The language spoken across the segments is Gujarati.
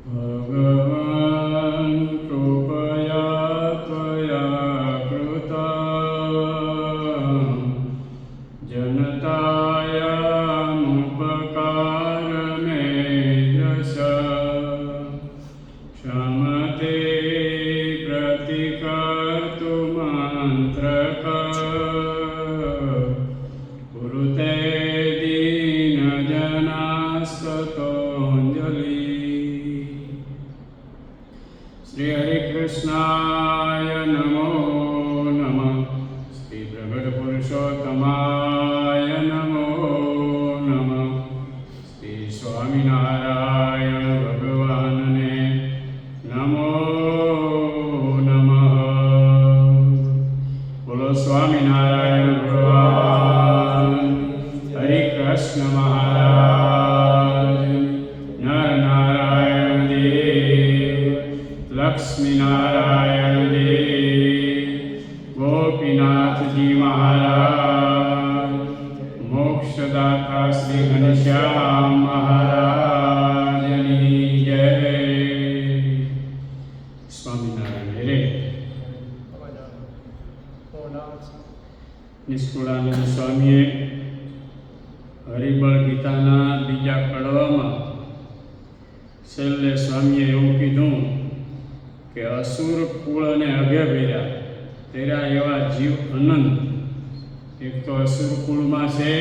ભગવાન કૃપયા ત્વયા કૃતા જનતાયામુપકારમેધ્યસ ક્ષમતે પ્રતિકર્તુમંત્રક કુરુતે દીનજનાસ્તતોંજલિ. શ્રી હરે કૃષ્ણાય નમો નમઃ. શ્રી પ્રગટ પુરુષોત્તમાય નમો નમઃ. શ્રી સ્વામિનારાયણ ભગવાનને નમો નમઃ. બોલો સ્વામિનારાયણ ભગવાન. હરે કૃષ્ણ મહારાજ. નર નારાયણ દેવ, લક્ષ્મી નારાયણ દેવ, ગોપીનાથજી મહારાજ, મોક્ષદાતા શ્રી ઘનશ્યામ મહારાજની જય. સ્વામિનારાયણ રે. નિષ્કુળાનંદ સ્વામીએ હરિબળ ગીતાના બીજા કડવામાં છેલ્લે સ્વામીએ એવું કીધું કે અસુર કુળ અને અગે ભેર્યા તેરા એવા જીવ અનંત. એક તો અસુર કુળમાં છે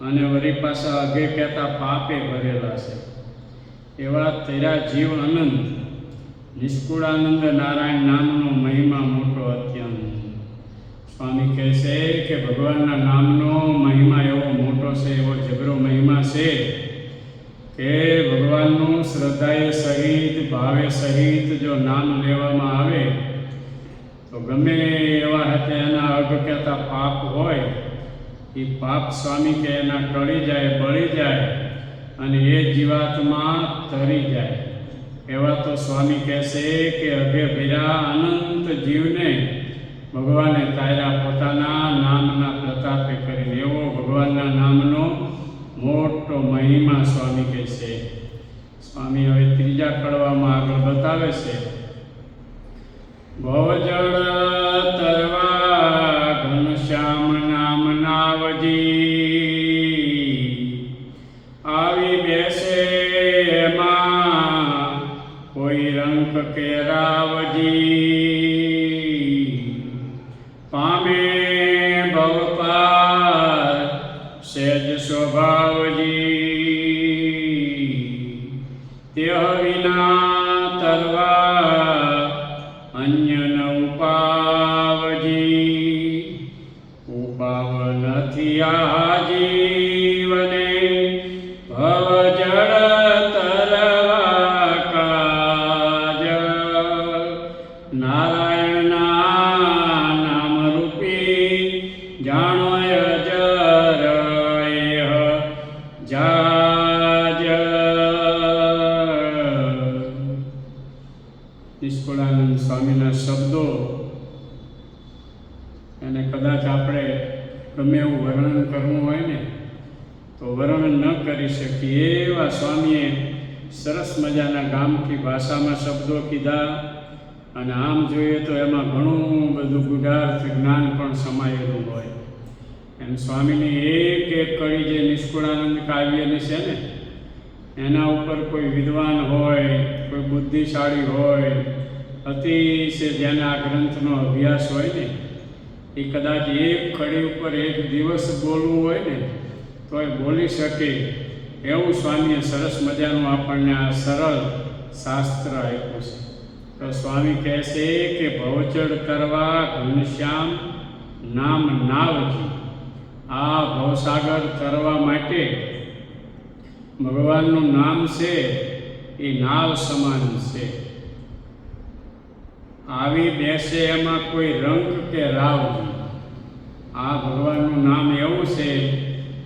અને વળી પાછા અગે કહેતા પાપે ભરેલા છે. એવા તેરા જીવ અનંત. નિષ્કુળાનંદ નારાયણ નામનો મહિમા મોટો અત્યંત. સ્વામી કહે છે કે ભગવાનના નામનો મહિમા એવો મોટો છે, એવો જબરો મહિમા છે કે ભગવાનનું શ્રદ્ધાએ સહિત ભાવે સહિત જો નામ લેવામાં આવે તો ગમે એવા હતા એના અગ કહેતા પાપ હોય એ પાપ સ્વામી કે એના ટળી જાય, બળી જાય અને એ જીવાત્મા તરી જાય. એવા તો સ્વામી કહેશે કે અગે ભેરા અનંત જીવને ભગવાને તાર્યા પોતાના નામના પ્રતાપે કરીને. એવો ભગવાનના નામનો મોટો મહિમા સ્વામી કહે છે. સ્વામી હવે ત્રીજા કડવામાં આગળ બતાવે છે. ભવજળ તરવા ઘનશ્યામ નામ નાવજી આવી બેસે એમાં કોઈ રંક કે રાવજી પામે ભવપાર સહેજ સ્વભાવજી તે વિના તરવા અન્ય ન ઉપાવજી ઉપાવ નથી આ જીવને ભવજળ તરવા કાજ નારાયણના નામ રૂપી જાણો અજર જાજ. નિષ્કુળાનંદ સ્વામીના શબ્દો એને કદાચ આપણે ગમે એવું વર્ણન કરવું હોય ને તો વર્ણન ન કરી શકીએ એવા સ્વામીએ સરસ મજાના ગામથી ભાષામાં શબ્દો કીધા. અને આમ જોઈએ તો એમાં ઘણું બધું ગુઢાર્થ જ્ઞાન પણ સમાયેલું હોય. એમ સ્વામીની એક એક કડી જે નિષ્કુળાનંદ કાવ્યની છે ને એના ઉપર કોઈ વિદ્વાન હોય, કોઈ બુદ્ધિશાળી હોય, અતિશય જેને આ ગ્રંથનો અભ્યાસ હોય ને એ કદાચ એક કડી ઉપર એક દિવસ બોલવું હોય ને તો એ બોલી શકે એવું સ્વામીએ સરસ મજાનું આપણને આ સરળ શાસ્ત્ર આપ્યું છે. તો સ્વામી કહે છે કે ભવચડ કરવા ઘનશ્યામ નામ નાવજી. આ ભવસાગર તરવા માટે ભગવાનનું નામ છે એ નાવ સમાન છે. આવી બેસે એમાં કોઈ રંક કે રાવજી. આ ભગવાનનું નામ એવું છે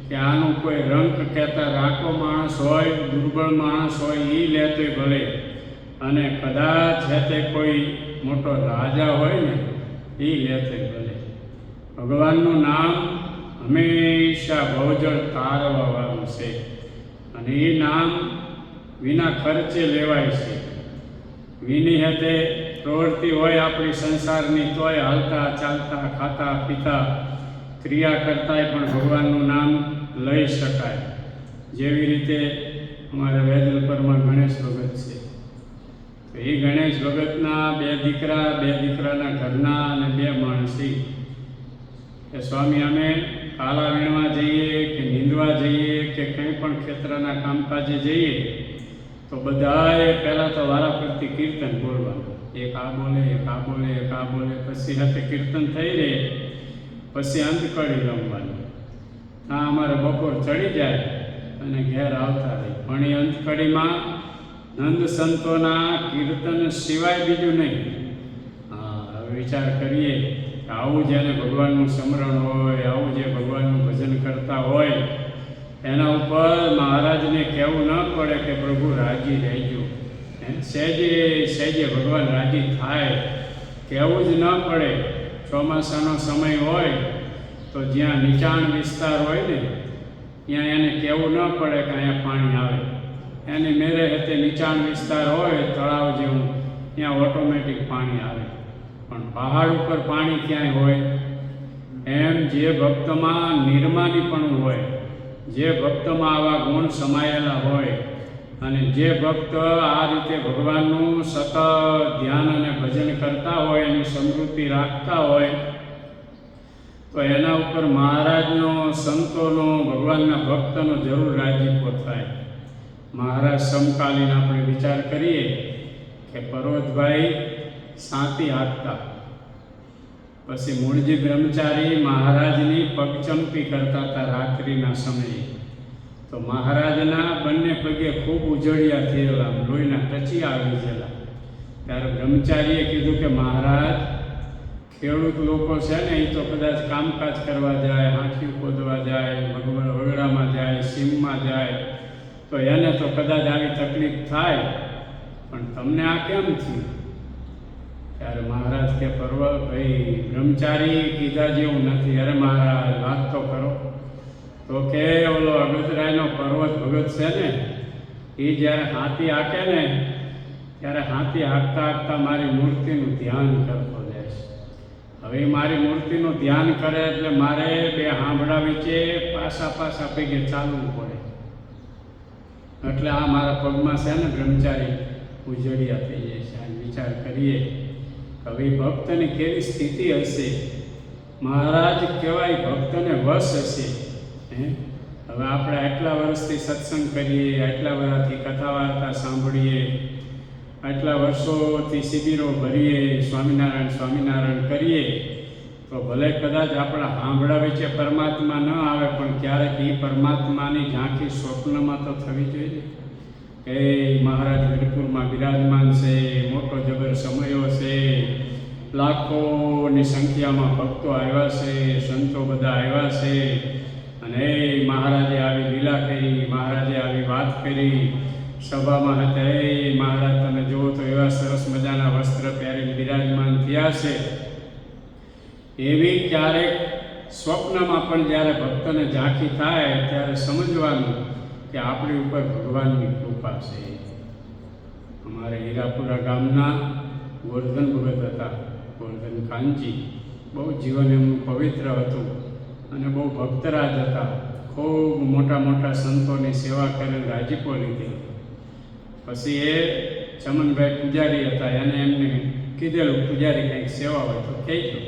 કે આનું કોઈ રંક કહેતા રાકો માણસ હોય, દુર્બળ માણસ હોય એ લેતોય ભલે, અને કદાચ તે કોઈ મોટો રાજા હોય ને એ લેતોય ભલે. ભગવાનનું નામ હંમેશા ભવજળ તારવાવાળું છે અને એ નામ વિના ખર્ચે લેવાય છે. વિની હતે પ્રવૃત્તિ હોય આપણી સંસારની તોય હાલતા ચાલતા ખાતા પીતા ક્રિયા કરતાંય પણ ભગવાનનું નામ લઈ શકાય. જેવી રીતે અમારા વેજલપરમાં ગણેશ ભગત છે, તો એ ગણેશ ભગતના બે દીકરાના ઘરના અને 2 માણસી કે સ્વામી અમે કાલા વીણવા જઈએ કે નીંદવા જઈએ કે કંઈ પણ ખેતરના કામકાજે જઈએ તો બધાએ પહેલાં તો વારા ફરતી કીર્તન બોલવાનું. એક આ બોલે, એક આ બોલે, એક આ બોલે, પછી હાથે કીર્તન થઈ રહે, પછી અંતકડી રમવાની. આ અમારે બપોર ચડી જાય અને ઘેર આવતા રહે. પણ એ અંતકડીમાં નંદ સંતોના કીર્તન સિવાય બીજું નહીં. હવે વિચાર કરીએ કે આવું જેને ભગવાનનું સ્મરણ હોય, આવું જે ભગવાનનું ભજન કરતા હોય, એના ઉપર મહારાજને કહેવું ન પડે કે પ્રભુ રાજી રહેજો. સહેજે ભગવાન રાજી થાય કહેવું જ ન પડે. ચોમાસાનો સમય હોય તો જ્યાં નીચાણ વિસ્તાર હોય ને ત્યાં એને કહેવું ન પડે કે અહીંયા પાણી આવે. એની મેરે હતે નીચાણ વિસ્તાર હોય તળાવ જેવું, ત્યાં ઓટોમેટિક પાણી આવે. પણ પહાડ ઉપર પાણી ક્યાંય હોય? એમ જે ભક્તમાં નિર્માનીપણું હોય, જે ભક્તમાં આવા ગુણ સમાયેલા હોય અને જે ભક્ત આ રીતે ભગવાનનું સતત ધ્યાન અને ભજન કરતા હોય, એની સમૃદ્ધિ રાખતા હોય, તો એના ઉપર મહારાજનો, સંતોનો, ભગવાનના ભક્તનો જરૂર રાજીપો થાય. મહારાજ સમકાલીન આપણે વિચાર કરીએ કે પર્વતભાઈ સાંતી હાંકતા, પછી મૂળજી બ્રહ્મચારી મહારાજની પગચંપી કરતા હતા રાત્રિના સમયે. તો મહારાજના બંને પગે ખૂબ ઉજળિયા થયેલા, લોહીના ટચિયા આવી ગયેલા. ત્યારે બ્રહ્મચારીએ કીધું કે મહારાજ, ખેડૂત લોકો છે ને એ તો કદાચ કામકાજ કરવા જાય, હાંઠિયું ખોદવા જાય, વગડામાં જાય, સીમમાં જાય, તો એને તો કદાચ આવી તકલીફ થાય, પણ તમને આ કેમ થયું? ત્યારે મહારાજ કે ભાઈ બ્રહ્મચારી કીધા જેવું નથી. અરે મહારાજ વાત તો કરો. તો કે ઓલો અગતરાયનો પર્વત ભગત છે ને, એ જ્યારે હાથી હાંકે ને ત્યારે હાથી હાંકતા હાંકતા મારી મૂર્તિનું ધ્યાન કરતો જાય છે. હવે મારી મૂર્તિનું ધ્યાન કરે એટલે મારે 2 હાંભળા વચ્ચે પાછા પૈકે ચાલવું પડે. એટલે આ મારા પગમાં છે ને બ્રહ્મચારી ઉજળિયા થઈ જાય છે. આ વિચાર કરીએ હવે ભક્તની કેવી સ્થિતિ હશે. મહારાજ કહેવાય ભક્તને વશ હશે. હવે આપણે આટલા વર્ષથી સત્સંગ કરીએ, આટલા વર્ષથી કથા વાર્તા સાંભળીએ, આટલા વર્ષોથી શિબિરો ભરીએ, સ્વામિનારાયણ કરીએ, તો ભલે કદાચ આપણા હાંભળા વચ્ચે પરમાત્મા ન આવે, પણ ક્યારેક એ પરમાત્માની ઝાંખી સ્વપ્નમાં તો થવી જોઈએ કે મહારાજ વીરપુરમાં બિરાજમાન છે, મોટો જબર સમયો છે, લાખોની સંખ્યામાં ભક્તો આવ્યા છે, સંતો બધા આવ્યા છે, અને મહારાજે આવી લીલા કરી, મહારાજે આવી વાત કરી, સભામાં હતા એ મહારાજ તમે જુઓ તો એવા સરસ મજાના વસ્ત્ર પહેરીને બિરાજમાન થયા છે. એવી ક્યારેક સ્વપ્નમાં પણ જ્યારે ભક્તને ઝાંખી થાય ત્યારે સમજવાનું કે આપણી ઉપર ભગવાનની કૃપા છે. અમારે હીરાપુરા ગામના ગોરધન ભગત હતા, ગોરધન કાનજી. બહુ જીવન એમનું પવિત્ર હતું અને બહુ ભક્તરાજ હતા. ખૂબ મોટા સંતોની સેવા કરીને રાજીપો લીધેલો. પછી એ ચમનભાઈ પૂજારી હતા, એને એમને કીધેલું પૂજારી કંઈક સેવા હોય તો કહેજો.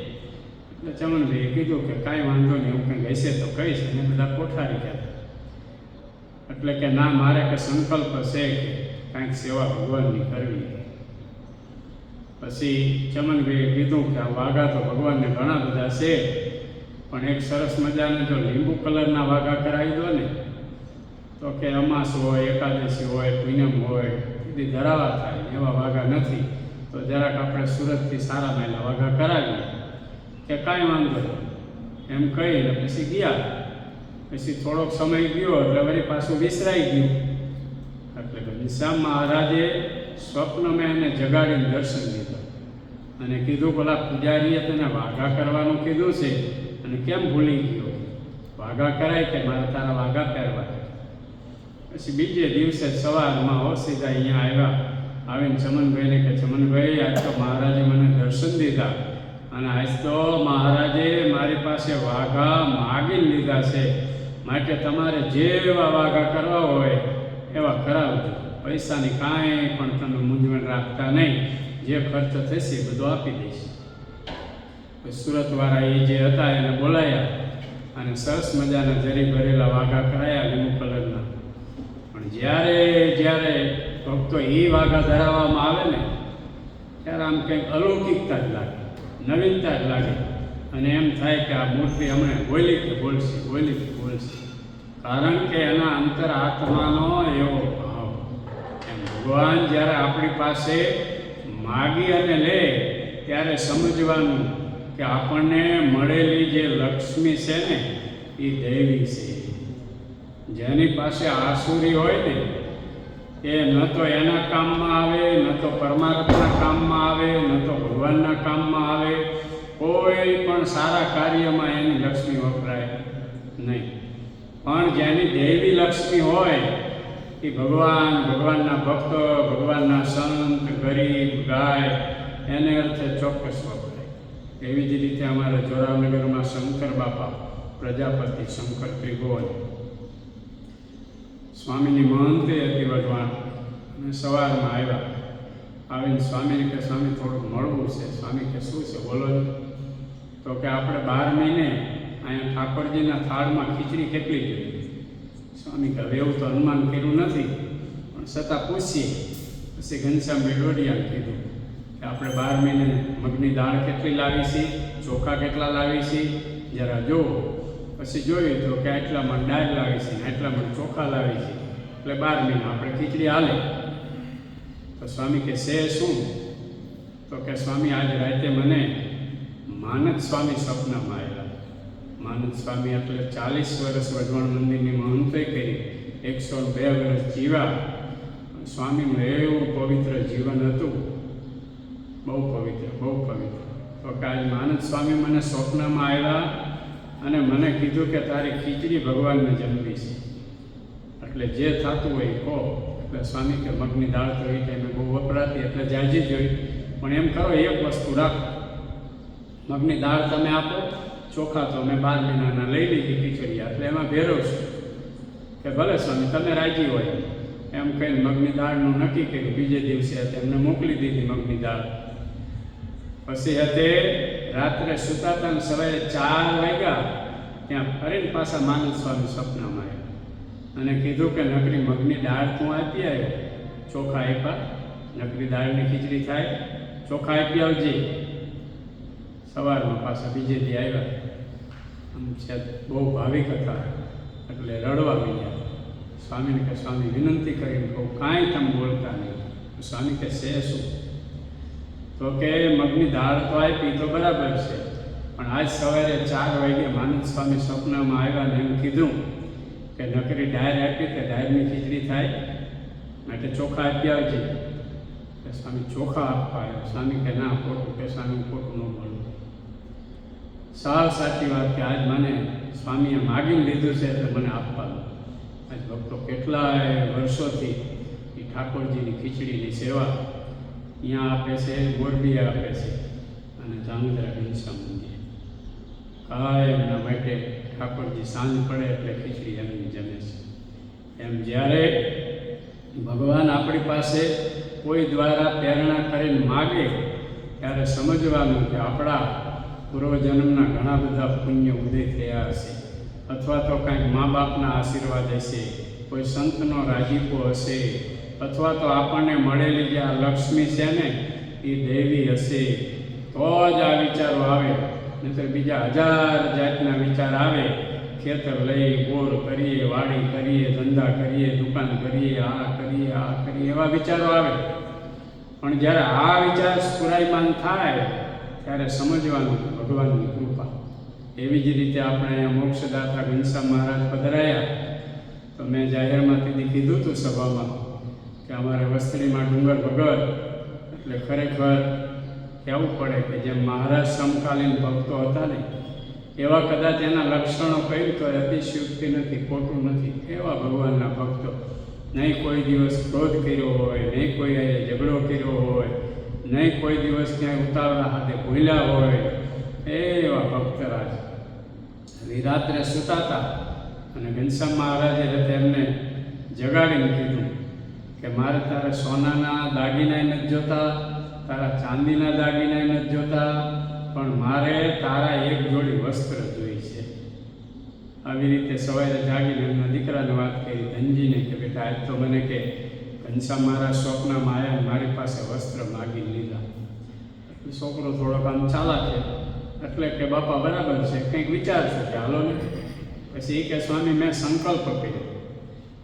એટલે ચમનભાઈએ કીધું કે કાંઈ વાંધો નહીં, હું કંઈક હશે તો કહીશ. એને બધા કોઠારી ગયા. એટલે કે ના, મારે કે સંકલ્પ છે કે કાંઈક સેવા ભગવાનની કરવી. પછી ચમનભાઈએ કીધું કે આ વાઘા તો ભગવાનને ઘણા બધા છે, પણ એક સરસ મજાને જો લીંબુ કલરના વાઘા કરાવી દો ને તો કે અમાસ હોય, એકાદશી હોય, પૂનમ હોય, બધી ધરાવા થાય, એવા વાઘા નથી. તો જરાક આપણે સુરતથી સારા મહિના વાઘા કરાવીએ. કે કાંઈ વાંધો નહીં એમ કહીને પછી ગયા. પછી થોડોક સમય ગયો એટલે વળી પાછું વિસરાઈ ગયું. એટલે ઘનશ્યામ મહારાજે સ્વપ્નમાં એને જગાડીને દર્શન લીધા અને કીધું પેલા પૂજારીએ તને વાઘા કરવાનું કીધું છે અને કેમ ભૂલી ગયો? વાઘા કરાય કે મારે તારા વાઘા પહેરવા. પછી બીજે દિવસે સવારમાં સીધા અહીંયા આવ્યા. આવીને ચમનભાઈને કે ચમનભાઈ, આજ તો મહારાજે મને દર્શન દીધા અને આજ તો મહારાજે મારી પાસે વાઘા માગી લીધા છે, માટે તમારે જેવા વાઘા કરવા હોય એવા કરાવજો. પૈસાની કાંઈ પણ તમે મૂંઝવણ રાખતા નહીં, જે ખર્ચ થશે એ બધું આપી દઈશ. સુરતવાળા એ જે હતા એને બોલાયા અને સરસ મજાના જરી ભરેલા વાઘા કરાયા લીંબુ કલરના. પણ જ્યારે ભક્તો એ વાઘા ધરાવવામાં આવે ને ત્યારે આમ કંઈક અલૌકિકતા જ લાગે, નવીનતા જ લાગે અને એમ થાય કે આ મૂર્તિ હમણાં બોલી કે બોલશે. કારણ કે એના અંતર આત્માનો એવો ભાવ. એમ ભગવાન જ્યારે આપણી પાસે માગી અને લે ત્યારે સમજવાનું કે આપણને મળેલી જે લક્ષ્મી છે ને એ દૈવી છે. જેની પાસે આસુરી હોય ને એ ન તો એના કામમાં આવે, ન તો પરમાત્માના કામમાં આવે, ન તો ભગવાનના કામમાં આવે. કોઈ પણ સારા કાર્યમાં એની લક્ષ્મી વપરાય નહીં. પણ જેની દૈવી લક્ષ્મી હોય એ ભગવાનના ભક્ત, ભગવાનના સંત, ગરીબ, ગાય એને અર્થે ચોક્કસ વપરાય. એવી જ રીતે અમારા જોરાવનગરમાં શંકર બાપા પ્રજાપતિ શંકર ત્રિભુવન સ્વામીની મહંતે હતી વઢવાણ અને સવારમાં આવ્યા. આવીને સ્વામીને કે સ્વામી થોડુંક મળવું છે. સ્વામી કે શું છે બોલો. તો કે આપણે 12 મહિને અહીંયા ઠાકોરજીના થાળમાં ખીચડી કેટલી જોઈએ. સ્વામી કે હવે એવું તો અનુમાન કર્યું નથી, પણ છતાં પૂછીએ. પછી ઘનશ્યામભાઈ ડોડિયાને કીધું કે આપણે 12 મહિને મગની દાળ કેટલી લાવી છે, ચોખા કેટલા લાવી છે જરા જુઓ. પછી જોયું તો કે આટલામાં દાળ લાવી છે, આટલામાં ચોખા લાવી છે, એટલે 12 મહિના આપણે ખીચડી હાલે. તો સ્વામી કે છે શું? તો કે સ્વામી આજ રાતે મને માનદ સ્વામી સ્વપ્નમાં આવ્યા. માનદ સ્વામી એટલે 40 વર્ષ વઢવાણ મંદિરની મહંતે કરી, 102 વર્ષ જીવ્યા. સ્વામીનું એવું પવિત્ર જીવન હતું, બહુ પવિત્ર. તો કે આજ માનદ સ્વામી મને સ્વપ્નમાં આવ્યા અને મને કીધું કે તારી ખીચડી ભગવાનને જમવી છે, એટલે જે થતું હોય કહો. એટલે સ્વામી કે મગની દાળ તો એ ટાઈમે બહુ વપરાતી એટલે જાજી જોઈ, પણ એમ કરો એક વસ્તુ રાખો, મગની દાળ તમે આપો, ચોખા તો અમે 12 મહિનાના લઈ લીધી ખીચડી, એટલે એમાં ભેરવશું. કે ભલે સ્વામી તમે રાજી હોય એમ કહીને મગની દાળનું નક્કી કર્યું. બીજે દિવસે તેમને મોકલી દીધી મગની દાળ. પછી તે રાત્રે સુતાતા ને સવારે 4 વાગ્યા ત્યાં ફરીને પાછા માનદ સ્વામી સપનામાં આવ્યા અને કીધું કે નકરી મગની દાળ તું આપી આવ્યો, ચોખા આપ્યા, નકરી દાળની ખીચડી થાય, ચોખા આપી આવજે. સવારમાં પાછા બીજે દી આવ્યા. આમ છે બહુ ભાવિક હતા એટલે રડવા માંડ્યા. સ્વામીને કે સ્વામી વિનંતી કરીને કહું કાંઈ તમે બોલતા નહીં. સ્વામી કે છે શું? તો કે મગની દાળ તો આપી તો બરાબર છે, પણ આજ સવારે 4 વાગે માનદ સ્વામી સ્વપ્નમાં આવ્યા ને એમ કીધું કે નકરી ડાયર આપી કે ડાયરની ખીચડી થાય, માટે ચોખા આપી આવજે. કે સ્વામી ચોખા આપવા આવ્યો. સ્વામી કે ના ખોટું. કે સ્વામી ખોટું ન બોલું, સાવ સાચી વાત કે આજ મને સ્વામીએ માગીને લીધું છે એટલે મને આપવાનું. આજ ભક્તો કેટલાય વર્ષોથી એ ઠાકોરજીની ખીચડીની સેવા અહીંયા આપે છે, મોરબી આપે છે અને જામુદ્રા ઘનશ્યામ મંદિર કાયમના માટે ઠાકોરજી સાંજ પડે એટલે ખીચડી એમની જમે છે. એમ જ્યારે ભગવાન આપણી પાસે કોઈ દ્વારા પ્રેરણા કરીને માગે ત્યારે સમજવાનું કે આપણા પૂર્વજન્મના ઘણા બધા પુણ્ય ઉદય થયા હશે, અથવા તો કાંઈક મા બાપના આશીર્વાદ હશે, કોઈ સંતનો રાજીપો હશે, અથવા તો આપણને મળેલી જે આ લક્ષ્મી છે ને એ દેવી હશે, તો જ આ વિચારો આવે. નહીંતર બીજા 1000 જાતના વિચાર આવે. ખેતર લઈ, બોર કરીએ, વાડી કરીએ, ધંધા કરીએ, દુકાન કરીએ, આ કરીએ એવા વિચારો આવે. પણ જ્યારે આ વિચાર સ્ફુરાયમાન થાય ત્યારે સમજવાનું કે ભગવાનની કૃપા. એવી જ રીતે આપણે અહીંયા મોક્ષદાતા ઘનશ્યામ મહારાજ પધરાયા તો મેં જાહેરમાંથી કીધું હતું સભામાં કે અમારે વસ્ત્રીમાં ડુંગર ભગત એટલે ખરેખર કહેવું પડે કે જેમ મહારાજ સમકાલીન ભક્તો હતા ને એવા કદાચ એના લક્ષણો કહ્યું તો અતિશયોક્તિ નથી, ખોટું નથી. એવા ભગવાનના ભક્તો નહીં કોઈ દિવસ ક્રોધ કર્યો હોય, નહીં કોઈ ઝઘડો કર્યો હોય, નહીં કોઈ દિવસ ક્યાંય ઉતાવળા હાથે ભૂલ્યા હોય, એવા ભક્તરાજ રાત્રે સૂતા હતા અને ઘનશ્યામ મહારાજે તેમને જગાડીને કીધું કે મારે તારે સોનાના દાગીના નથી જોતા, તારા ચાંદીના દાગીના નથી જોતા, પણ મારે તારા એક જોડી વસ્ત્ર જોઈ છે. આવી રીતે સવારે જાગીને એમના દીકરાને વાત કરી, ધનજીને, કે બેટા આજ તો મને કે ઘનશ્યામ મહારાજ સ્વપ્નમાં આવ્યા, મારી પાસે વસ્ત્ર માગી લીધા. એટલે છોકરો થોડોક આમ ચાલાક છે, એટલે કે બાપા બરાબર છે, કંઈક વિચારશું કે હાલો ને. પછી કે સ્વામી મેં સંકલ્પ કર્યો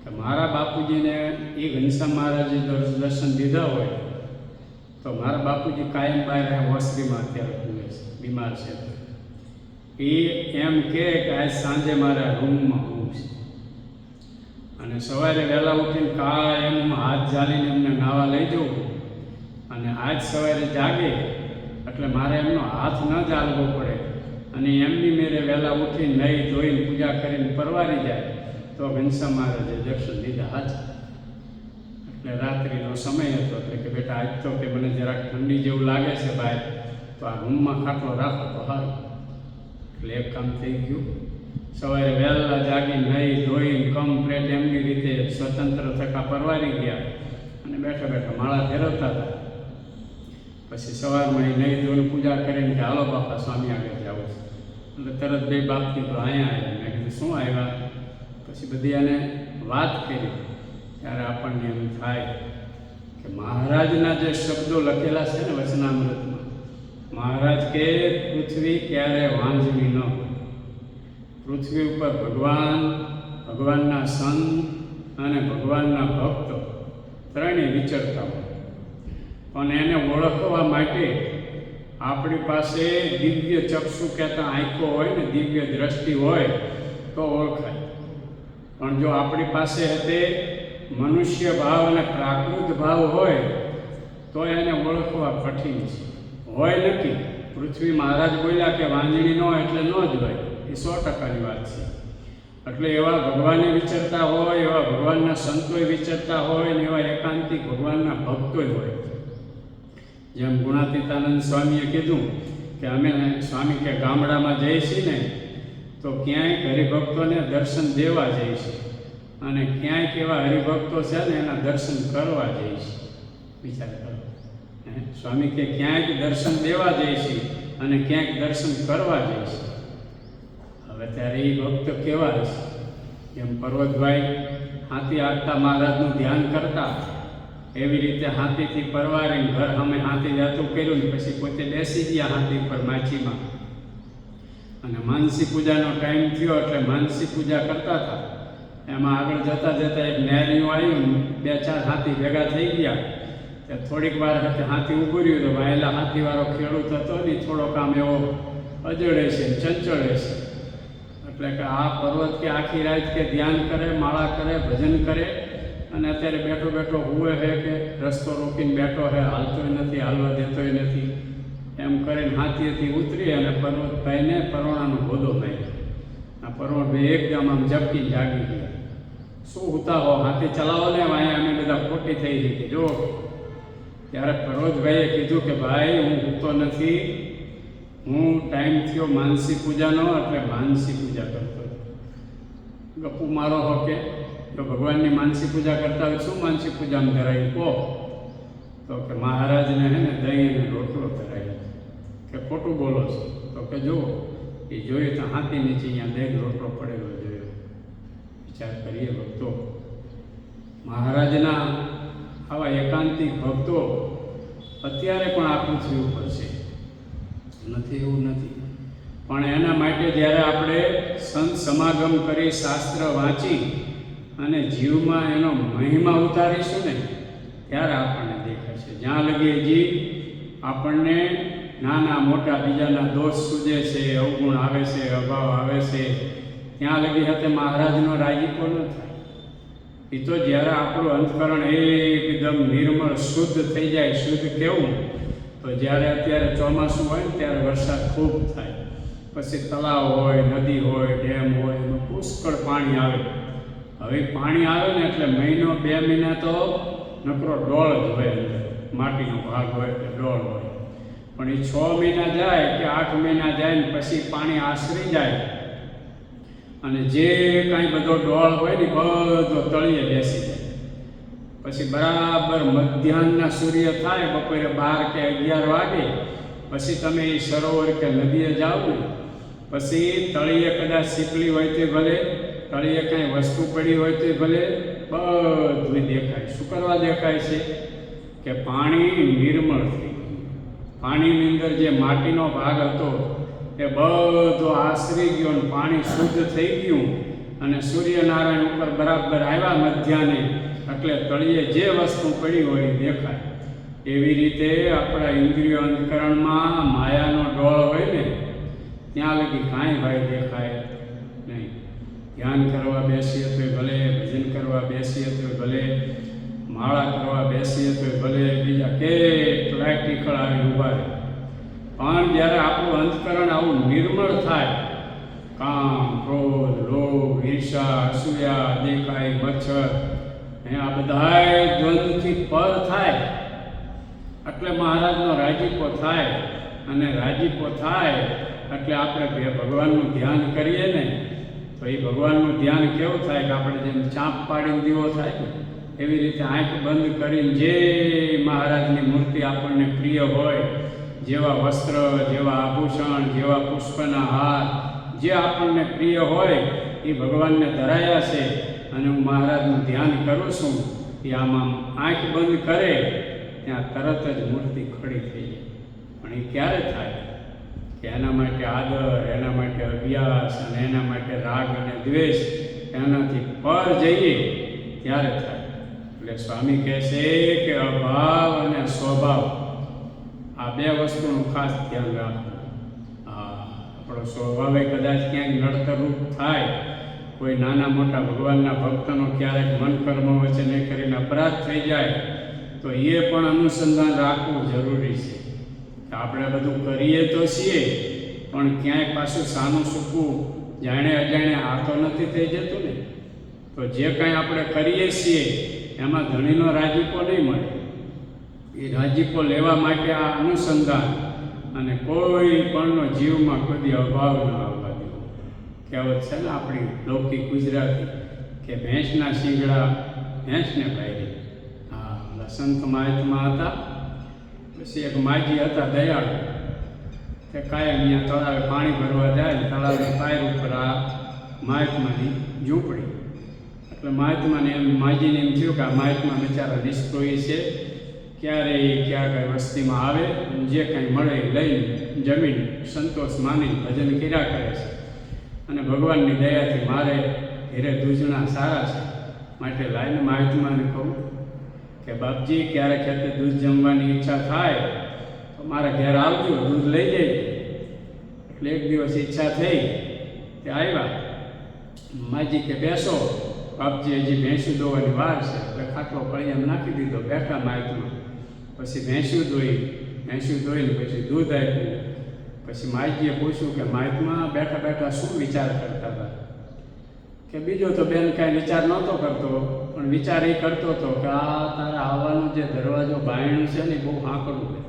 કે મારા બાપુજીને એ ઘનશ્યામ મહારાજે દર્શન દીધા હોય તો મારા બાપુજી કાયમ બહાર ઓસરીમાં અત્યારે પૂરે છે, બીમાર છે. એ એમ કે આજ સાંજે મારા રૂમમાં હોવું છે અને સવારે વહેલા ઉઠીને કાયમ હાથ ઝાલીને એમને નાવા લઈ જવું, અને આજ સવારે જાગે એટલે મારે એમનો હાથ ન ઝાલવો પડે, અને એમની મેરે વહેલા ઉઠીને નહીં ધોઈને પૂજા કરીને પરવારી જાય તો ઘનશ્યામ મહારાજે દર્શન દીધા હાથ. એટલે રાત્રિનો સમય હતો, એટલે કે બેટા આજ તો કે મને જરાક ઠંડી જેવું લાગે છે ભાઈ, તો આ રૂમમાં ખાટલો રાખો તો સારું. એટલે એક કામ થઈ ગયું. સવારે વહેલા જાગી નહીં ધોઈને કમ્પ્લેટ એમની રીતે સ્વતંત્ર થકા પરવારી ગયા અને બેઠા બેઠા માળા ફેરવતા હતા. પછી સવારમાં એ નહીં ધોઈને પૂજા કરીને કે હાલો બાપા સ્વામી આગળ જાવ છે. એટલે તરત બે બાપ કીધું અહીંયા આવ્યા. મેં કીધું શું આવ્યા? પછી બધી એને વાત કરી ત્યારે આપણને એમ થાય કે મહારાજના જે શબ્દો લખેલા છે ને વચનામૃતમાં, મહારાજ કે પૃથ્વી ક્યારે વાંઝવી ન હોય. પૃથ્વી ઉપર ભગવાનના સંત અને ભગવાનના ભક્તો ત્રણેય વિચરતા હોય, પણ એને ઓળખવા માટે આપણી પાસે દિવ્ય ચક્ષુ કહેતા આંખો હોય ને, દિવ્ય દ્રષ્ટિ હોય તો ઓળખાય. પણ જો આપણી પાસે તે મનુષ્ય ભાવ અને પ્રાકૃત ભાવ હોય તો એને ઓળખવા કઠિન છે. હોય નક્કી, પૃથ્વી મહારાજ બોલ્યા કે વાંજણી ન હોય એટલે ન જ હોય, એ 100%ની વાત છે. એટલે એવા ભગવાને વિચરતા હોય, એવા ભગવાનના સંતોય વિચરતા હોય ને એવા એકાંતિક ભગવાનના ભક્તોય હોય. જેમ ગુણાતીતાનંદ સ્વામીએ કીધું કે અમે સ્વામી કે ગામડામાં જઈએ છીએ ને તો ક્યાંક હરિભક્તોને દર્શન દેવા જઈએ છીએ અને ક્યાંક એવા હરિભક્તો છે ને એના દર્શન કરવા જઈએ છીએ. વિચાર કરો, સ્વામી કે ક્યાંક દર્શન દેવા જઈએ છીએ અને ક્યાંક દર્શન કરવા જઈએ છીએ. હવે ત્યારે એ ભક્ત કેવા છે? જેમ પર્વતભાઈ હાથી આગતા મહારાજનું ધ્યાન કરતા એવી રીતે હાથીથી પરવારીને ઘર સામે હાથી જાતું કર્યું ને પછી પોતે બેસી ગયા હાથી પર માછીમાં, અને માનસી પૂજાનો ટાઈમ થયો એટલે માનસી પૂજા કરતા હતા. એમાં આગળ જતાં જતાં એક નેરિયું આવ્યું ને 2-4 હાથી ભેગા થઈ ગયા. તે થોડીક વાર હાથી ઊભું રહ્યું તો વાયેલા હાથીવાળો ખેડૂત હતો ને થોડોક આમ એવો અજળે છે, ચંચળે છે. એટલે કે આ પર્વત કે આખી રાત કે ધ્યાન કરે, માળા કરે, ભજન કરે, અને અત્યારે બેઠો બેઠો હુએ છે કે રસ્તો રોકીને બેઠો છે, હાલતોય નથી, હાલવા દેતોય નથી. એમ કરીને હાથીએથી ઉતરી અને પર્વતભાઈને પરોણાનો ગોદો માર્યો. આ પર્વતભાઈ એકદમ આમ ઝપકીને જાગી ગયા. શું ઉતા હો, હાથી ચલાવો ને, અહીંયા અમે બધા ખોટી થઈ હતી જો. ત્યારે પર્વતભાઈએ કીધું કે ભાઈ હું ઉતો નથી, હું ટાઈમ થયો માનસી પૂજાનો એટલે માનસી પૂજા કરતો. ગપ્પુ મારો હો કે તો ભગવાનની માનસી પૂજા કરતા હોય શું માનસી પૂજામાં ધરાવી કહો? તો કે મહારાજને હે ને દહીં અને રોટલો ધરાવી. કે ખોટું બોલો છો? તો કે જુઓ, એ જોયું તો હાથી નીચે અહીંયા દહીં રોટલો પડેલો જોયો. વિચાર કરીએ ભક્તો, મહારાજના આવા એકાંતિક ભક્તો અત્યારે પણ આ પૃથ્વી ઉપર છે, નથી એવું નથી. પણ એના માટે જ્યારે આપણે સંત સમાગમ કરી, શાસ્ત્ર વાંચી અને જીવમાં એનો મહિમા ઉતારીશું ને ત્યારે આપણને દેખાશે. જ્યાં લગી હજી આપણને નાના મોટા બીજાના દોષ સૂજે છે, અવગુણ આવે છે, અભાવ આવે છે, ત્યાં લગી hatte મહારાજનો રાજીપો ન થાય. એ તો જ્યારે આપણું અંતકરણ એકદમ નિર્મળ શુદ્ધ થઈ જાય. શુદ્ધ કેવું? તો જ્યારે અત્યારે ચોમાસું હોય ને ત્યારે વરસાદ ખૂબ થાય, પછી તળાવ હોય, નદી હોય, ડેમ હોય, એમાં પુષ્કળ પાણી આવે. હવે પાણી આવે ને એટલે મહિનો 2 મહિના તો નકરો ડોળ જ હોય, અંદર માટીનો ભાગ હોય એટલે ડોળ હોય. પણ એ 6 મહિના જાય કે 8 મહિના જાય ને પછી પાણી આશરી જાય અને જે કાંઈ બધો ડોળ હોય ને બધો તળિયે બેસી જાય. પછી બરાબર મધ્યાહનના સૂર્ય થાય, બપોરે 12 કે 11 વાગે પછી તમે એ સરોવર કે નદીએ જાઓ ને, પછી તળિયે કદાચ સીપલી હોય તો ભલે, તળિયે કાંઈ વસ્તુ પડી હોય તો ભલે, બધું દેખાય. શું કરવા દેખાય છે? કે પાણી નિર્મળ થઈ ગયું. પાણીની અંદર જે માટીનો ભાગ હતો એ બધો આશરી ગયો અને પાણી શુદ્ધ થઈ ગયું અને સૂર્યનારાયણ ઉપર બરાબર આવ્યા મધ્યાહને, એટલે તળિયે જે વસ્તુ પડી હોય એ દેખાય. એવી રીતે આપણા ઇન્દ્રિયો અંતકરણમાં માયાનો ડોળ હોય ને ત્યાં લગી કાંઈ ભાઈ દેખાય નહીં. ધ્યાન કરવા બેસીએ તો ભલે, ભજન કરવા બેસીએ તો ભલે, માળા કરવા બેસીએ તો ભલે, બીજા કેટલાય ટીખળ આવી ઊભા રહે. પણ જ્યારે આપણું અંતકરણ આવું નિર્મળ થાય, કામ, ક્રોધ, લોભ, ઈર્ષા, અસૂયા, દેખાય, મચ્છર, આ બધાય દ્વંદ્વથી પર થાય એટલે મહારાજનો રાજીપો થાય. અને રાજીપો થાય એટલે આપણે ભગવાનનું ધ્યાન કરીએ ને તો એ ભગવાનનું ધ્યાન કેવું થાય કે આપણે જેમ ચાંપ પાડીને દીવો થાય ને એવી રીતે આંખ બંધ કરીને જે મહારાજની મૂર્તિ આપણને પ્રિય હોય, જેવા વસ્ત્ર, જેવા આભૂષણ, જેવા પુષ્પના હાર, જે આપણને પ્રિય હોય એ ભગવાનને ધરાયા છે અને હું મહારાજનું ધ્યાન કરું છું, એ આમાં આંખ બંધ કરે ત્યાં તરત જ મૂર્તિ ખડી થઈ જાય. પણ એ ક્યારે થાય? કે એના માટે આદર, એના માટે અભ્યાસ અને એના માટે રાગ અને દ્વેષ એનાથી પર જઈએ ત્યારે થાય. એટલે સ્વામી કહે છે કે અભાવ અને સ્વભાવ આ 2 વસ્તુનું ખાસ ધ્યાન રાખવું. આપણો સ્વભાવે કદાચ ક્યાંક નડતરરૂપ થાય, કોઈ નાના મોટા ભગવાનના ભક્તનો ક્યારેક મન કર્મ વચ્ચે નહીં કરીને અપરાધ થઈ જાય તો એ પણ અનુસંધાન રાખવું જરૂરી છે. આપણે બધું કરીએ તો છીએ પણ ક્યાંય પાછું સાનું સૂકવું જાણે અજાણે આ તો નથી થઈ જતું ને. તો જે કાંઈ આપણે કરીએ છીએ એમાં ધણીનો રાજીપો નહીં મળે. એ રાજીપો લેવા માટે આ અનુસંધાન અને કોઈ પણનો જીવમાં કોઈ અભાવ ન આવવા દેવો. કહેવત છે ને આપણી લૌકિક ગુજરાતી કે ભેંસના શીંગડા ભેંસને પાયરી. સંત મહાત્મા હતા, પછી એક માજી હતા દયાળુ, તે કાયમ અહીંયા તળાવે પાણી ભરવા જાય ને તળાવની પાયર ઉપર આ મહાત્માની ઝૂંપડી. એટલે મહાત્માને એમ, માજીને એમ થયું કે આ મહાત્મા બિચારા નિષ્પ્રોહી છે, ક્યારેય ક્યાં કાંઈ વસ્તીમાં આવે જે કાંઈ મળે લઈને જમીન સંતોષ માની ભજન કર્યા કરે છે અને ભગવાનની દયાથી મારે ઘેરે દૂધણા સારા છે, માટે લાઈને મહાત્માને કહું કે બાપજી ક્યારેક ખેતે દૂધ જમવાની ઈચ્છા થાય તો મારા ઘેર આવજો, દૂધ લઈ જજો. એટલે એક દિવસ ઈચ્છા થઈ તે આવ્યા. માજી કે બેસો બાપજી, હજી ભેંસું દોવાની વાર છે. એટલે ખાટલો કળિયામાં નાખી દીધો, બેઠા માયતમાં. પછી ભેંસું ધોઈને પછી દૂધ આપ્યું. પછી માજીએ પૂછ્યું કે માયતમાં બેઠા બેઠા શું વિચાર કરતા હતા? કે બીજો તો બેન કાંઈ વિચાર નહોતો કરતો, પણ વિચાર એ કરતો હતો કે આ તારા આવવાનો જે દરવાજો બાયણું છે ને બહુ હાંકડું છે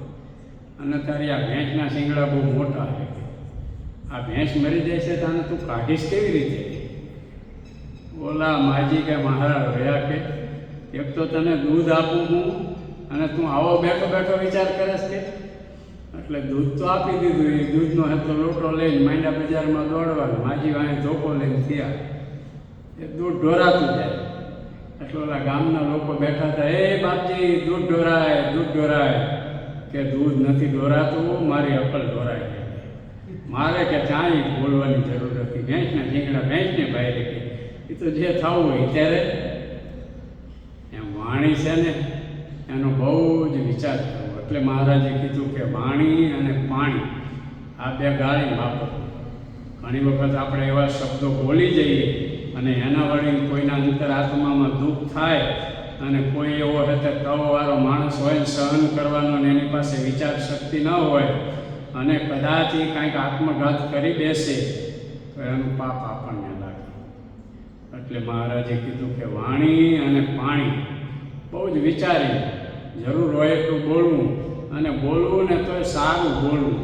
અને તારી આ ભેંસના શીંગડા બહુ મોટા છે. આ ભેંસ મરી જાય છે તો આને તું કાઢીશ કેવી રીતે? ઓલા માજી કે મહારાજ રહ્યા કે એક તો તને દૂધ આપું હું અને તું આવો બેઠો બેઠો વિચાર કરે છે. એટલે દૂધ તો આપી દીધું. એ દૂધનો હેતો લોટો લઈને માંડા બજારમાં દોડવાનું. માજી વાંહે ધોકો લઈને થયા, એ દૂધ ઢોરાતું જાય. એટલે ઓલા ગામના લોકો બેઠા હતા, એ બાપજી દૂધ ઢોરાય, દૂધ ઢોરાય. કે દૂધ નથી ઢોરાતું, મારી અકલ ઢોરાય. મારે કે ચાંઈ બોલવાની જરૂર નથી. ભેંસના ઢીંગડા ભેંસને બહાર કે એ તો જે થવું હોય ત્યારે એમ વાણી છે ને એનો બહુ જ વિચાર કરવો. એટલે મહારાજે કીધું કે વાણી અને પાણી આ 2 ગાળી વાપરવું. ઘણી વખત આપણે એવા શબ્દો બોલી જઈએ અને એના વળી કોઈના અંતરાત્મામાં દુઃખ થાય અને કોઈ એવો હતે તવવાળો માણસ હોય સહન કરવાનો ને એની પાસે વિચાર શક્તિ ન હોય અને કદાચ એ કાંઈક આત્મઘાત કરી બેસે તો એનું પાપ આપણને લાગે. એટલે મહારાજે કીધું કે વાણી અને પાણી બહુ જ વિચારી જરૂર હોય એટલું બોલવું, અને બોલવું ને તોય સારું બોલવું,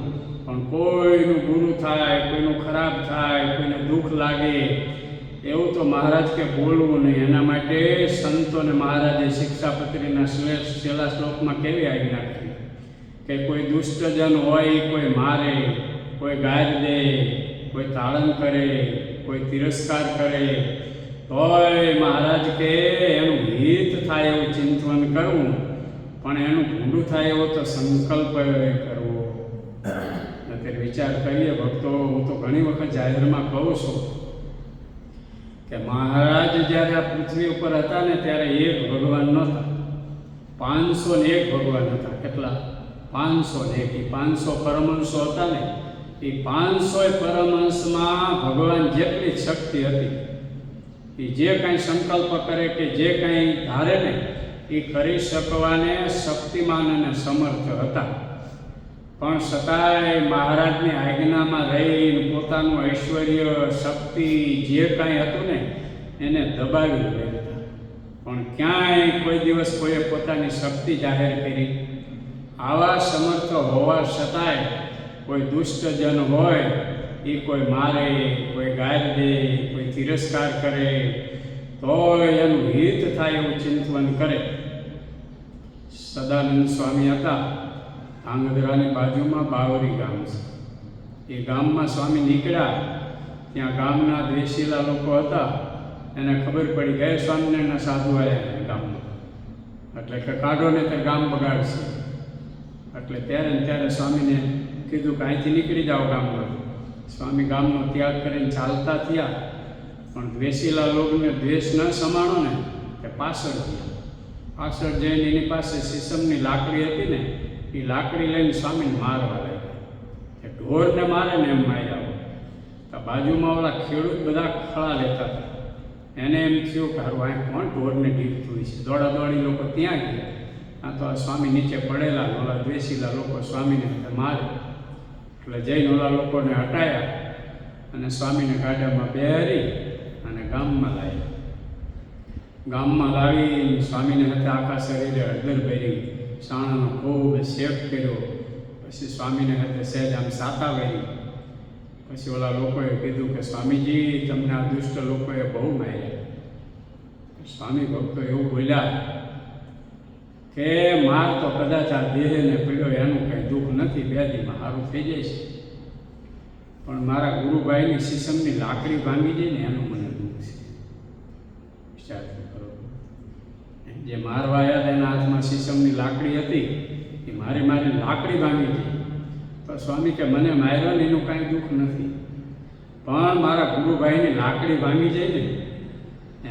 પણ કોઈનું બુરું થાય, કોઈનું ખરાબ થાય, કોઈને દુઃખ લાગે એવું તો મહારાજ કે બોલવું નહીં. એના માટે સંતોને મહારાજે શિક્ષાપત્રીના છેલ્લા શ્લોકમાં કેવી આજ્ઞા કરી કે કોઈ દુષ્ટજન હોય, કોઈ મારે, કોઈ ગાય દે, કોઈ તાળન કરે, કોઈ તિરસ્કાર કરે, તોય મહારાજ કે એનું હિત થાય એવું ચિંતન કરવું, પણ એનું ભૂંડું થાય એવો તો સંકલ્પ કરવો. અત્યારે વિચાર કરીએ ભક્તો, હું તો ઘણી વખત જાહેરમાં કહું છું કે મહારાજ જ્યારે આ પૃથ્વી ઉપર હતા ને ત્યારે એક ભગવાન નહોતા, 501 ભગવાન હતા. કેટલા? 501. 500 પરમહંસો હતા ને, એ 500 પરમહંસમાં ભગવાન જેટલી શક્તિ હતી, એ જે કાંઈ સંકલ્પ કરે કે જે કાંઈ ધારે ને એ કરી શકવાને શક્તિમાન અને સમર્થ હતા. પણ છતાંય મહારાજની આજ્ઞામાં રહીને પોતાનું ઐશ્વર્ય, શક્તિ જે કાંઈ હતું ને એને દબાવી રહેતા. પણ ક્યાંય કોઈ દિવસ કોઈએ પોતાની શક્તિ જાહેર કરી. આવા સમર્થ હોવા છતાંય કોઈ દુષ્ટજન હોય એ કોઈ મારે, કોઈ ગાય દે, કોઈ તિરસ્કાર કરે, તોય એનું હિત થાય એવું ચિંતન કરે. સદાનંદ સ્વામી હતા, ધાંગધ્રાની બાજુમાં બાવરી ગામ છે. એ ગામમાં સ્વામી નીકળ્યા, ત્યાં ગામના દ્વેષીલા લોકો હતા, એને ખબર પડી ગયા સ્વામિનારાયણના સાધુ આવ્યા ગામમાં, એટલે કે કાઢો ને તે ગામ બગાડશે. એટલે ત્યારે ને ત્યારે સ્વામીને કીધું કે અહીંથી નીકળી જાઓ ગામમાં. સ્વામી ગામનો ત્યાગ કરીને ચાલતા થયા, પણ દ્વેષીલા લોકોને દ્વેષ ન સમાણો ને તે પાછળ ગયા. પાછળ જઈને એની પાસે સીસમની લાકડી હતી ને, એ લાકડી લઈને સ્વામીને મારવા લાગ્યા. કે ઢોરને મારે ને એમ માર્યા હોય. તો બાજુમાં ઓલા ખેડૂત બધા ખળા લેતા હતા, એને એમ થયું કે હારું આ કોણ ઢોરને ઢીકતું હોય છે. દોડા દોડી લોકો ત્યાં ગયા. આ તો આ સ્વામી નીચે પડેલા, ઓલા દ્વેષીલા લોકો સ્વામીને મારે. એટલે જઈને ઓલા લોકોને હટાયા અને સ્વામીને ગાડામાં બેહારી અને ગામમાં લાવ્યા. ગામમાં લાવી સ્વામીને હાથે આખા શરીરે હળદર ભરી, સાણાનો ખૂબ શેક કર્યો. પછી સ્વામીને હાથે સહેજ આમ સાતા ભરી. પછી ઓલા લોકોએ કીધું કે સ્વામીજી તમને આ દુષ્ટ લોકોએ બહુ માર્યા. સ્વામી ભક્તો એવું બોલ્યા કે માર તો કદાચ આ દેહને પીડ્યો એનું કંઈ દુઃખ નથી, 2 દીમાં સારું થઈ જાય છે, પણ મારા ગુરુભાઈની સીસમની લાકડી ભાંગી જાય ને એનું મને દુઃખ છે. વિચાર કરો, જે મારવા આવ્યા હતા એના હાથમાં સીસમની લાકડી હતી, એ મારી લાકડી ભાંગી જાય તો સ્વામી કે મને માર્યો ને એનું કાંઈ દુઃખ નથી, પણ મારા ગુરુભાઈની લાકડી ભાંગી જાય ને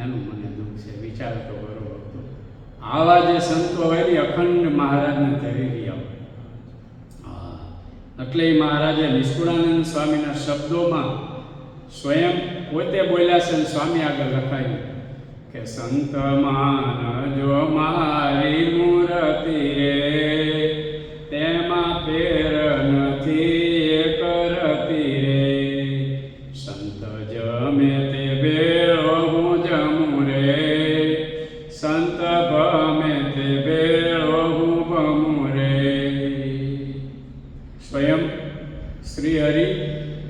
એનું મને દુઃખ છે. વિચાર તો બરોબર. આવા જે સંતો હોય ને અખંડ મહારાજને ધરી રહ્યા. એટલે એ મહારાજે નિષ્કુળાનંદ સ્વામીના શબ્દોમાં સ્વયં પોતે બોલ્યા છે, સ્વામી આગળ લખાયું કે સંત માનજો મારી મૂર્તિ રે, તેમાં ફેર નથી એક રતી રે. સંત જમે તે બેળો હું જમું રે, સંત ભમે તે બેળો હું ભમું રે. સ્વયં શ્રી હરિ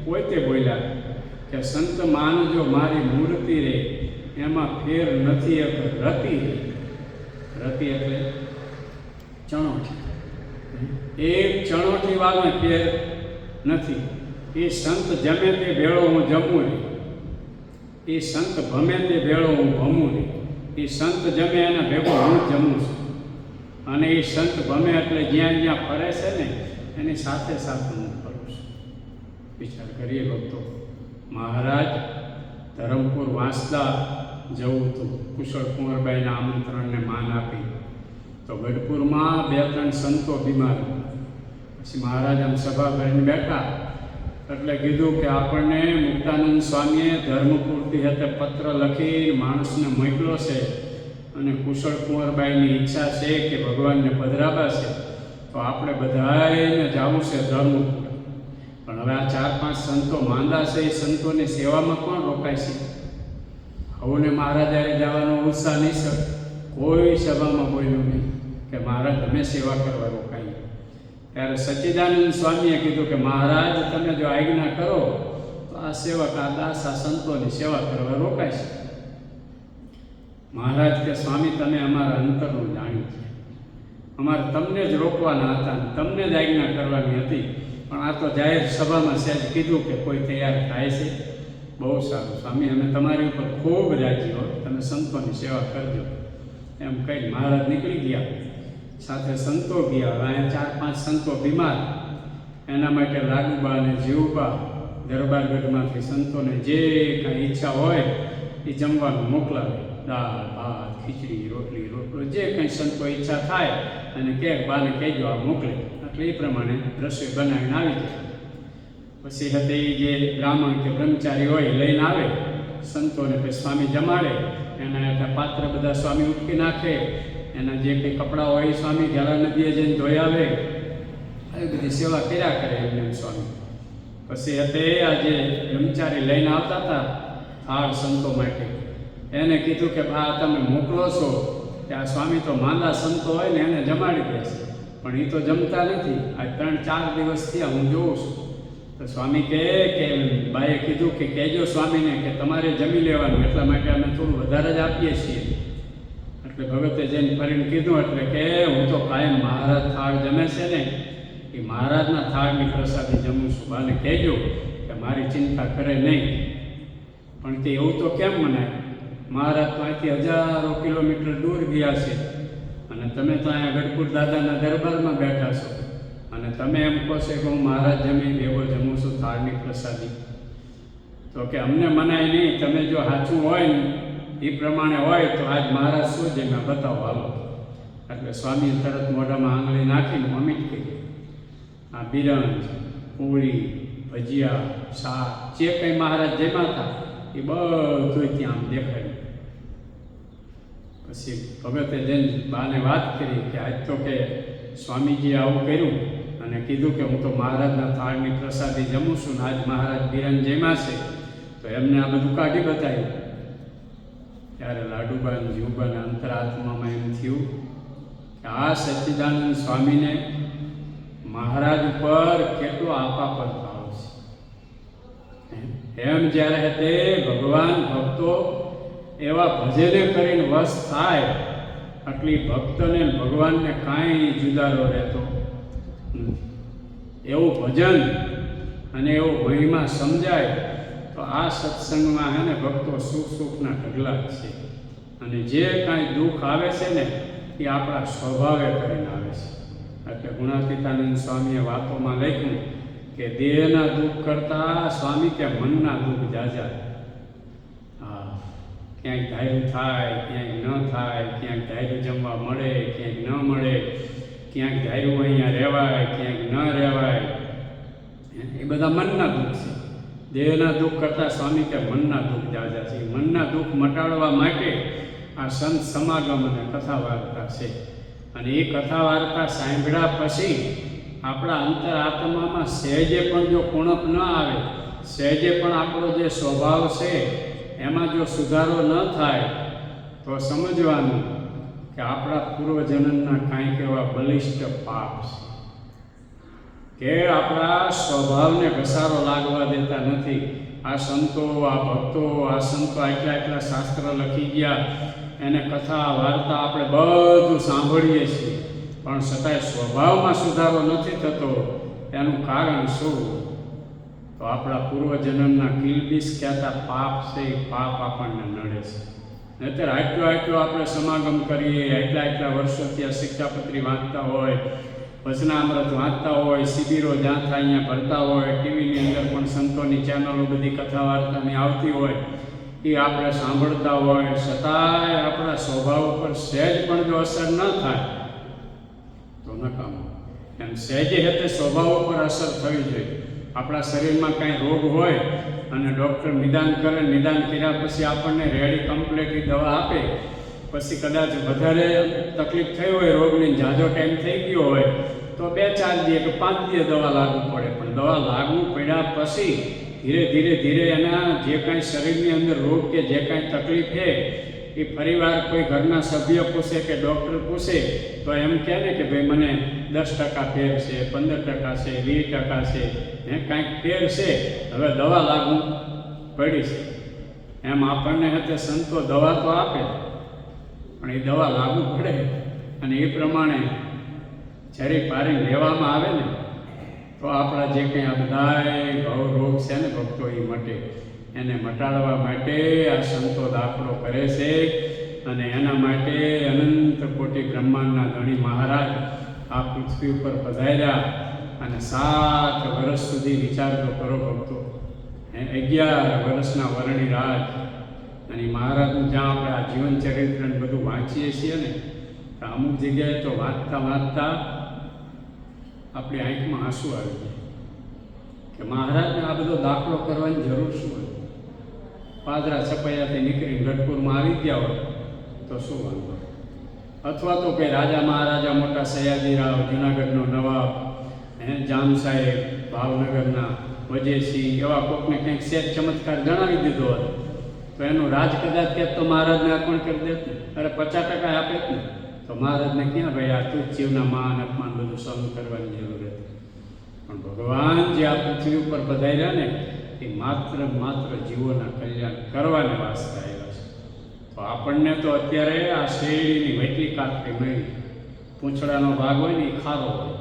પોતે બોલ્યા કે સંત માનજો મારી મૂર્તિ રે, એમાં ફેર નથી એક રતી રે. રતી એટલે ચણોઠી. એક ચણોઠી વાળો ફેર નથી. એ સંત જમે તે ભેળો હું જમું રે, એ સંત ભમે તે ભેળો હું ભમું રે. એ સંત જમે એના ભેગો હું જમું છું, અને એ સંત ભમે એટલે જ્યાં જ્યાં ફરે છે ને એની સાથે સાથે હું ફરું છું. વિચાર કરીએ ભક્તો, મહારાજ ધરમપુર વાંસદા જવું હતું, કુશળ કુંવરબાઈના આમંત્રણને માન આપી. તો ગઢપુરમાં 2-3 સંતો બીમાર હતા. પછી મહારાજ આમ સભા કરીને બેઠા એટલે કીધું કે આપણને મુક્તાનંદ સ્વામીએ ધર્મપુરથી હાથે પત્ર લખી માણસને મોકલ્યો છે, અને કુશળ કુંવરબાઈની ઈચ્છા છે કે ભગવાનને પધરાવા છે, તો આપણે બધાને જવું છે ધર્મપુર. પણ હવે આ 4-5 સંતો માંદા છે, એ સંતોની સેવામાં કોણ રોકાય છે? હવને મહારાજાએ જવાનો ઉત્સાહ નહીં. કોઈ સભામાં બોલ્યું નહીં કે મહારાજ અમે સેવા કરવા રોકાઈએ. ત્યારે સચ્ચિદાનંદ સ્વામીએ કીધું કે મહારાજ તમે જો આજ્ઞા કરો તો આ સેવક આ દાસ આ સંતોની સેવા કરવા રોકાય છે. મહારાજ કે સ્વામી તમે અમારા અંતરનું જાણ્યું છે, અમારે તમને જ રોકવાના હતા, તમને જ આજ્ઞા કરવાની હતી, પણ આ તો જાહેર સભામાં સહેજ કીધું કે કોઈ તૈયાર થાય છે. બહુ સારું સ્વામી, અમે તમારી ઉપર ખૂબ રાજી હો, તમે સંતોની સેવા કરજો એમ કહી મહારાજ નીકળી ગયા. સાથે સંતો ગયા. અહીંયા 4-5 સંતો બીમાર, એના માટે લાડુબા અને જીવુબા દરબારગઢમાંથી સંતોને જે કાંઈ ઈચ્છા હોય એ જમવાનું મોકલાવે. દાળ ભાત ખીચડી રોટલી રોટલો જે કંઈ સંતો ઈચ્છા થાય અને કે બાને કહેજો આ મોકલે, એટલે એ પ્રમાણે રસોઈ બનાવીને આવી જાય. પછી હતી જે બ્રાહ્મણ કે બ્રહ્મચારી હોય લઈને આવે સંતોને, પછી સ્વામી જમાડે. એના એટલા પાત્ર બધા સ્વામી ઉટકી નાખે, એના જે કંઈ કપડાં હોય એ સ્વામી ઘેલા નદીએ જઈને ધોઈ આવે. આવી બધી સેવા કર્યા કરે એમને સ્વામી. પછી હતે આ જે બ્રહ્મચારી લઈને આવતા હતા થાળ સંતો માટે, એને કીધું કે આ તમે મોકલો છો કે આ સ્વામી તો માંદા સંતો હોય ને એને જમાડી દેશે, પણ એ તો જમતા નથી. આ 3-4 દિવસ થયા હું જોઉં છું. તો સ્વામી કહે કે બાએ કીધું કે કહેજો સ્વામીને કે તમારે જમી લેવાનું, એટલા માટે અમે થોડું વધારે જ આપીએ છીએ. એટલે ભગતે જઈને ફરીને કીધું એટલે કે હું તો કાયમ મહારાજ થાળ જમે છે ને એ મહારાજના થાળની પ્રસાદી જમું છું. બાને કહેજો કે મારી ચિંતા કરે નહીં. પણ તે એવું તો કેમ મનાય? મહારાજ તો અહીંથી હજારો કિલોમીટર દૂર ગયા છે અને તમે તો અહીંયા ગઢપુર દાદાના દરબારમાં બેઠા છો અને તમે એમ કહો છો કે હું મહારાજ જમી એવો જમું છું થાળની પ્રસાદી. તો કે અમને મનાય નહીં, તમે જો સાચું હોય ને એ પ્રમાણે હોય તો આજ મહારાજ શું જમ્યા બતાવો હાલો. એટલે સ્વામીએ તરત મોઢામાં આંગળી નાખીને અમિત કહી, આ બિરંજ પૂરી ભજીયા શાક જે કંઈ મહારાજ જમ્યા હતા એ બધું ત્યાં આમ દેખાયું. પછી ભગતે જઈને બાને વાત કરી કે આજ તો કે સ્વામીજીએ આવું કર્યું અને કીધું કે હું તો મહારાજના થાળની પ્રસાદી જમું છું ને આજ મહારાજ બિરંજ જમ્યા છે, તો એમને આ બધું કાઢી બતાવ્યું. ત્યારે લાડુબા અને જીવુબાના અંતરાત્મામાં એમ થયું કે આ સચ્ચિદાનંદ સ્વામીને મહારાજ ઉપર કેટલો આપાપર ભાવ છે. એમ જ્યારે તે ભગવાન ભક્તો એવા ભજને કરીને વશ થાય આટલી ભક્તને ભગવાનને કાંઈ જુદારો રહેતો નથી. એવું ભજન અને એવો મહિમા સમજાય તો આ સત્સંગમાં હે ને ભક્તો સુખના ઢગલા છે. અને જે કાંઈ દુઃખ આવે છે ને એ આપણા સ્વભાવે કરીને આવે છે. એટલે ગુણાતીતાનંદ સ્વામીએ વાતોમાં લખ્યું કે દેહના દુઃખ કરતાં સ્વામી કે મનના દુઃખ જાજા. હા, ક્યાંક ધાર્યું થાય, ક્યાંક ન થાય, ક્યાંક ધાર્યું જમવા મળે, ક્યાંક ન મળે, ક્યાંક ધાર્યું અહીંયા રહેવાય, ક્યાંક ન રહેવાય, એ બધા મનના દુઃખ છે. દેહના દુઃખ કરતાં સ્વામી કે મનના દુઃખ જાજા છે. મનના દુઃખ મટાડવા માટે આ સંત સમાગમ અને કથા વાર્તા છે. અને એ કથા વાર્તા સાંભળ્યા પછી આપણા અંતરાત્મામાં સહેજે પણ જો કુણપ ન આવે, સહેજે પણ આપણો જે સ્વભાવ છે એમાં જો સુધારો ન થાય તો સમજવાનું કે આપણા પૂર્વજન્મના કાંઈક એવા બલિષ્ઠ પાપ છે કે આપણા સ્વભાવને ઘસારો લાગવા દેતા નથી. આ સંતો, આ ભક્તો, આ સંતો આટલા શાસ્ત્ર લખી ગયા, એને કથા વાર્તા આપણે બધું સાંભળીએ છીએ, પણ છતાંય સ્વભાવમાં સુધારો નથી થતો. એનું કારણ શું? તો આપણા પૂર્વજન્મના કિલબિસ કહેતા પાપ છે, એ પાપ આપણને નડે છે. નહીંતર આટલો આપણે સમાગમ કરીએ, આટલા વર્ષોથી આ શિક્ષાપત્રી વાંચતા હોય, ભજનામૃત વાંચતા હોય, શિબિરો જ્યાં થાય અહીંયા ભરતા હોય, ટીવીની અંદર પણ સંતોની ચેનલો બધી કથા વાર્તાની આવતી હોય, એ આપણે સાંભળતા હોય, છતાંય આપણા સ્વભાવ ઉપર સહેજ પણ જો અસર ન થાય તો નકામું. એમ સહેજે હેતે સ્વભાવ ઉપર અસર થવી જોઈએ. આપણા શરીરમાં કાંઈ રોગ હોય અને ડૉક્ટર નિદાન કરે, નિદાન કર્યા પછી આપણને રેડી કમ્પ્લીટલી દવા આપે, પછી કદાચ વધારે તકલીફ થઈ હોય રોગની, ઝાઝો ટાઈમ થઈ ગયો હોય તો 2-4 દિવસ કે 5 દિવસ દવા લાગુ પડે. પણ દવા લાગુ પડ્યા પછી ધીરે ધીરે ધીરે એના જે કાંઈ શરીરની અંદર રોગ કે જે કાંઈ તકલીફ છે એ ફરીવાર કોઈ ઘરના સભ્ય પૂછે કે ડૉક્ટર પૂછે તો એમ કહે ને કે ભાઈ મને 10% ફેર છે, 15% છે, 20% છે, કાંઈક ફેર છે, હવે દવા લાગુ પડી છે. એમ આપણને હતે સંતો દવા તો આપે પણ એ દવા લાગુ પડે અને એ પ્રમાણે જ્યારે પારી લેવામાં આવે ને તો આપણા જે કંઈ આ બધાય ભવ રોગ છે ને ભક્તો એ મટે. એને મટાડવા માટે આ સંતો દાખલો કરે છે અને એના માટે અનંત કોટી બ્રહ્માંડના ધણી મહારાજ આ પૃથ્વી ઉપર પધાર્યા અને 7 વર્ષ સુધી વિચાર તો કરો ભક્તો. 11 વર્ષના વરણી રાજ અને મહારાજનું જ્યાં આપણે આ જીવન ચરિત્રને બધું વાંચીએ છીએ ને તો અમુક જગ્યાએ તો વાંચતા વાંચતા આપણી આંખમાં આંસુ આવી જાય કે મહારાજને આ બધો દાખલો કરવાની જરૂર શું હોય? પાદરા છપૈયાથી નીકળીને ગઢપુરમાં આવી ગયા હોય તો શું વાંધો? અથવા તો કંઈ રાજા મહારાજા મોટા સયાજીરાવ, જૂનાગઢનો નવાબ, જામ સાહેબ, ભાવનગરના વજયસિંહ એવા કોકને કંઈક સેજ ચમત્કાર જણાવી દીધો હોત તો એનું રાજ કદાચ કે તો મહારાજને અર્પણ કરી દેત ને. અરે 50% આપે જ ને તો મહારાજને ક્યાં ભાઈ આ તું જીવના માન અપમાન બધું સહન કરવાની જરૂર હતી. પણ ભગવાન જે આ પૃથ્વી ઉપર પધાર્યા ને એ માત્ર જીવોના કલ્યાણ કરવાને વાસ્તે આવ્યા છે. તો આપણને તો અત્યારે આ શેરડીની વૈટલી કાતરી મળી. પૂંછડાનો ભાગ હોય ને એ ખારો હોય,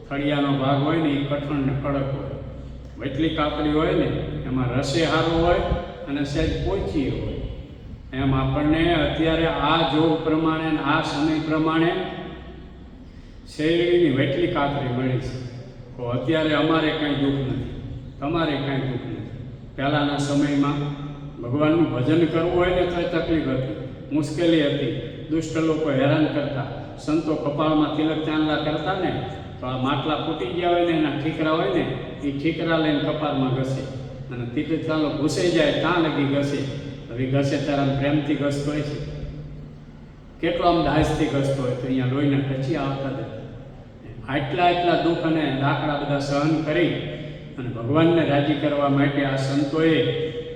થળિયાનો ભાગ હોય ને એ કઠણ ને કડક હોય. વૈટલી કાતરી હોય ને એમાં રસે સારો હોય અને સહેજ પોચી હોય. એમ આપણને અત્યારે આ જોગ પ્રમાણે આ સમય પ્રમાણે શેરડીની વૈટલી કાતરી મળી છે. તો અત્યારે અમારે કાંઈ દુઃખ નથી, તમારે કાંઈ દુઃખ નથી. પહેલાંના સમયમાં ભગવાનનું ભજન કરવું હોય ને તો તકલીફ હતી, મુશ્કેલી હતી, દુષ્ટ લોકો હેરાન કરતા, સંતો કપાળમાં તિલક ચાંદલા કરતા ને તો આ માટલા ફૂટી ગયા હોય ને એના ઠીકરા હોય ને એ ઠીકરા લઈને કપાળમાં ઘસે અને તિલક ચાલો ઘૂસાઈ જાય ત્યાં લગી ઘસે. હવે ઘસે ત્યારે પ્રેમથી ઘસતો હોય છે, કેટલો આમ દાસથી ઘસતો હોય તો અહીંયા લોહીના ટચી આવતા જ. આટલા દુઃખ અને દાખલા બધા સહન કરી અને ભગવાનને રાજી કરવા માટે આ સંતોએ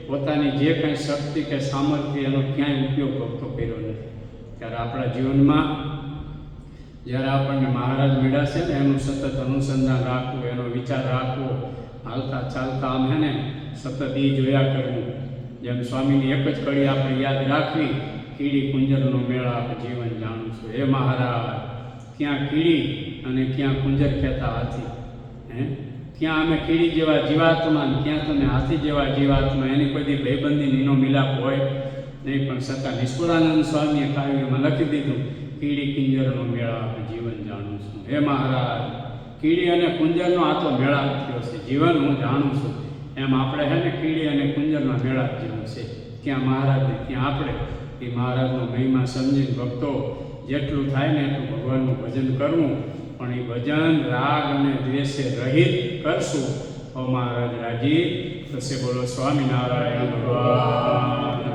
પોતાની જે કંઈ શક્તિ કે સામર્થ્ય એનો ક્યાંય ઉપયોગ કરતો કર્યો નથી. ત્યારે આપણા જીવનમાં જ્યારે આપણને મહારાજ મળ્યા છે ને એનું સતત અનુસંધાન રાખવું, એનો વિચાર રાખવો, હાલતા ચાલતા આમ હે ને સતત એ જોયા કરવું. જેમ સ્વામીની એક જ કડી આપણે યાદ રાખવી, કીડી કુંજરનો મેળા આપણે જીવન જાણું છું. એ મહારાજ ક્યાં કીડી અને ક્યાં કુંજર કહેતા હાથી. ક્યાં અમે કીડી જેવા જીવાત્મા ને ક્યાં તમે હાથી જેવા જીવાત્મા. એની કોઈ ભયબંધી નીનો મિલાપ હોય નહીં, પણ છતાં નિષ્કુળાનંદ સ્વામીએ કાવ્યમાં લખી દીધું કીડી કુંજરનો મેળા આપણે જીવન જાણું છું. હે મહારાજ કીડી અને કુંજરનો આ તો મેળાપ થયો છે, જીવન હું જાણું છું. એમ આપણે હે ને કીડી અને કુંજરના મેળાપ જેવું છે. ત્યાં મહારાજને ત્યાં આપણે એ મહારાજનો મહિમા સમજીને ભક્તો જેટલું થાય ને એટલું ભગવાનનું ભજન કરવું. પણ એ ભજન રાગ અને દ્વેષે રહિત કરશું તો મહારાજ રાજી થશે. બોલો સ્વામિનારાયણ ભગવાન.